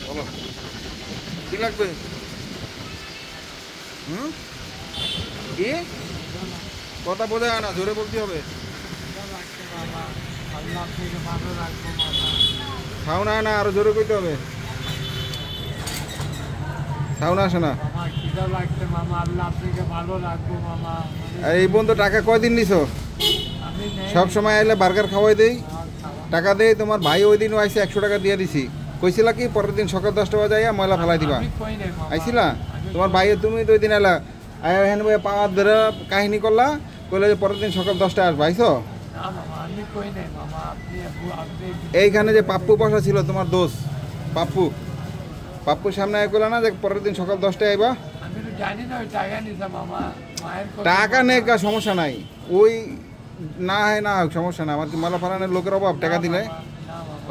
বলো কি লাগবে? কি কথা বোঝা যায় না, জোরে বলতে হবে। সাউন্ড হয় না, আরো জোরে কইতে হবে। সাউন্ড আসে না। আর এই বন্ধু টাকা কয়দিন নিছো? সব সময় আইলে বার্গার খাওয়াই দেই, টাকা দেই। তোমার ভাই ওই দিনও আইসে 100 টাকা দিয়ে দিছি। কইছিলা কি পরের দিন সকাল 10টা বাজে আইয়া ময়লা ফেলাই দিবা? আইছিলা? তোমার ভাইয়ে তুমি তো ওই দিন এলা আয়া হেন ভাই পাওয়ার ধরে কাহিনী করলা, কইলে যে পরের দিন সকাল 10টায় আসবা। আইসো? এইখানে যে পাপ্পু বসা ছিল তোমার দোষ, পাপ্পুর সামনে আয় করলা না যে পরের দিন সকাল 10টায় আইবা? টাকা নেই, সমস্যা নাই। ওই না হয় না সমস্যা না। আমার কি ময়লা ফালানোর লোকের অভাব? টাকা দিলে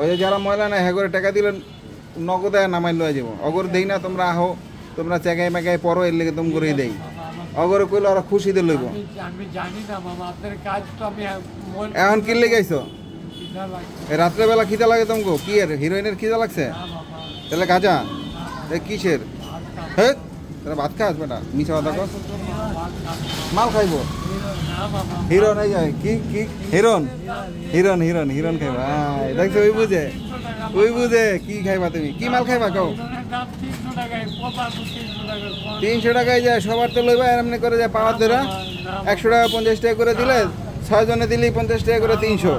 ওই যে যারা ময়লা নেয় হ্যাঁ করে টাকা দিলে নগদে নামাই লয়ে যাবো। অগর দেই না, তোমরা আহো, তোমরা চেগাই মেগাই পড়ো, এর লেগে তুমি করেই দেই। অগরে কইলে ওরা খুশিতে লইব। এখন কি লেগাইছো? রাত্রেবেলা খিদা লাগে তোমাকে? কি এর হিরোইনের খিদা লাগছে? তাহলে গাজা কিসের? হ্যাঁ তাহলে ভাত খাস বেটা, মিছা কথা কর। মাল খাইবো? হিরন এই যায় কি কি হিরন হিরন হিরন হিরন খাইবা? দেখছো ওই বুঝে কি খাইবা তুমি? কি মাল খাইবা কও? 300 টাকায় যায় সবার তো লইবা। এমনি করে যায় পাওয়ার ধরা 100 টাকা 50 টাকা করে দিলে 6 জনে দিলেই 50 টাকা করে 300।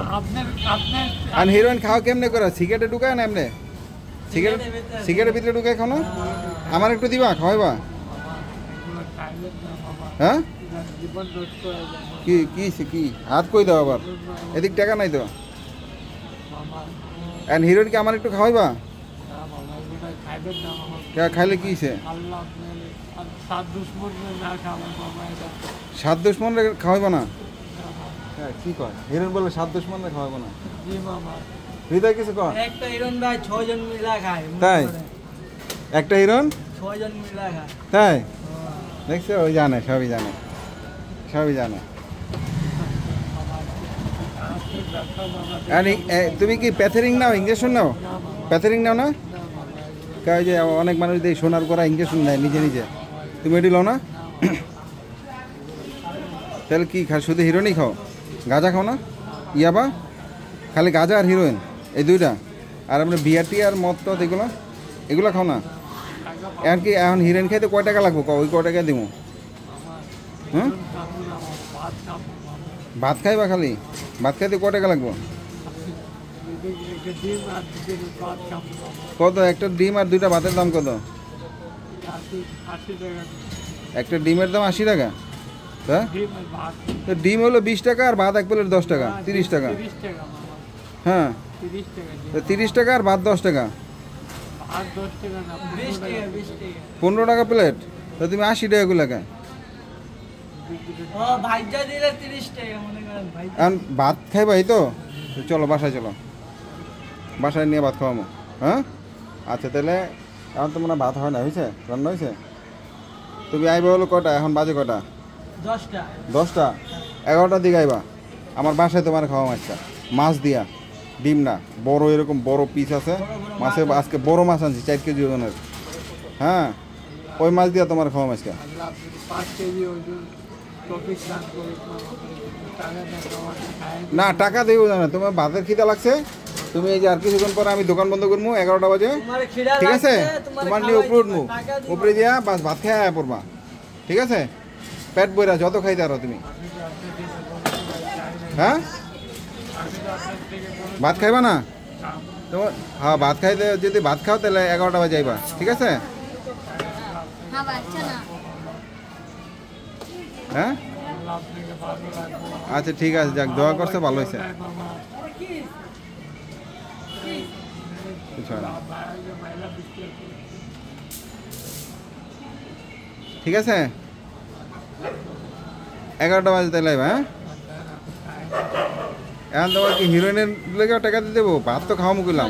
আর হিরোইন খাওয়া কেমনে করে? সিগারেটে ঢুকায় না এমনি? সিগারেটের ভিতরে ঢুকায় খাও না? আমার একটু দিবা, খাওয়াইবা? হ্যাঁ কি কি কি হাত কই দাও আবার? এদিক টাকা নাই তো। আর হিরোইনকে আমার একটু খাওয়াইবা? খাইলে কি সে সাত দুশ্মন খাওয়াইবা না? হ্যাঁ কি কয় হিরোইন বলে সাত দুশ্মন খাওয়াইবা না? হৃদয় কিছু কয়? একটা হিরোইন ভাই 6 জন মিলা খায়। তাই? একটা হিরোইন 6 জন মিলা খায়? তাই? দেখছো, ওই জানে, সবই জানে, সবই জানে। তুমি কি প্যাথেরিং নাও, ইঞ্জেকশন নাও? প্যাথেরিং নাও না? কাজ যে অনেক মানুষ দিয়ে সোনার করা ইঞ্জেকশন নেয় নিজে নিজে, তুমি এটি লো না? তাহলে কি খা? শুধু হিরোইনই খাও? গাঁজা খাও না? ইয়াবা? খালি গাঁজা আর হিরোইন এই দুইটা? আর আমরা বিয়ারটি আর মদ টদ এগুলো খাও না? এখন কি এখন হিরোইন খাইতে কয় টাকা লাগবো? ওই কয় টাকা দিব? হুম ভাত খাইবা? খালি ভাত খাইতে কয় টাকা লাগবো? কত? একটা ডিম আর 2টা ভাতের দাম কত? একটা ডিমের দাম 80 টাকা? হ্যাঁ ডিম হলো 20 টাকা আর ভাত 1 প্লেট 10 টাকা, 30 টাকা। হ্যাঁ 30 টাকা আর ভাত 10 টাকা, 15 টাকা প্লেট। তো তুমি 80 টাকা গুলো খায়? এখন ভাত খাইবা? এই তো চলো বাসায় চলো, বাসায় নিয়ে ভাত খাওয়াবো। হ্যাঁ আচ্ছা তাহলে এখন তো মনে ভাত হয় না, হয়েছে? রান্না হয়েছে? তুমি আইবা হলো কটা? এখন বাজে কটা? 10টা 11টার দিকে আইবা। আমার বাসায় তোমার খাওয়া মাছটা, মাছ দিয়া, ডিম না, বড় এরকম বড় পিস আছে মাছের। আজকে বড় মাছ আনছি 4 কেজি ওজনের। হ্যাঁ ওই মাছ দিয়া তোমার খাওয়া মাছটা। না টাকা দেবো না, তোমার ভাতের খিদা লাগছে। তুমি এই যে আর কিছুক্ষণ পরে আমি দোকান বন্ধ করবো 11টা বাজে, ঠিক আছে? তোমার নিয়ে উপরে উঠবো, উপরে দিয়া বাস ভাত খেয়ে আয়া পড়বা, ঠিক আছে? পেট বইরা যত খাইতে আরো তুমি। হ্যাঁ ভাত খাইবা না তোমার? হ্যাঁ ভাত খাইতে, যদি ভাত খাও তাহলে 11টা বাজে আইবা, ঠিক আছে? হ্যাঁ আচ্ছা ঠিক আছে, যাক দোয়া করছে, ভালো হয়েছে। ঠিক আছে 11টা বাজে তাহলে আইবা। হ্যাঁ এখন তোমার কি হিরোইনের লেগে টাকা দিয়ে দেবো? ভাত তো খাওয়া মুখিলাম।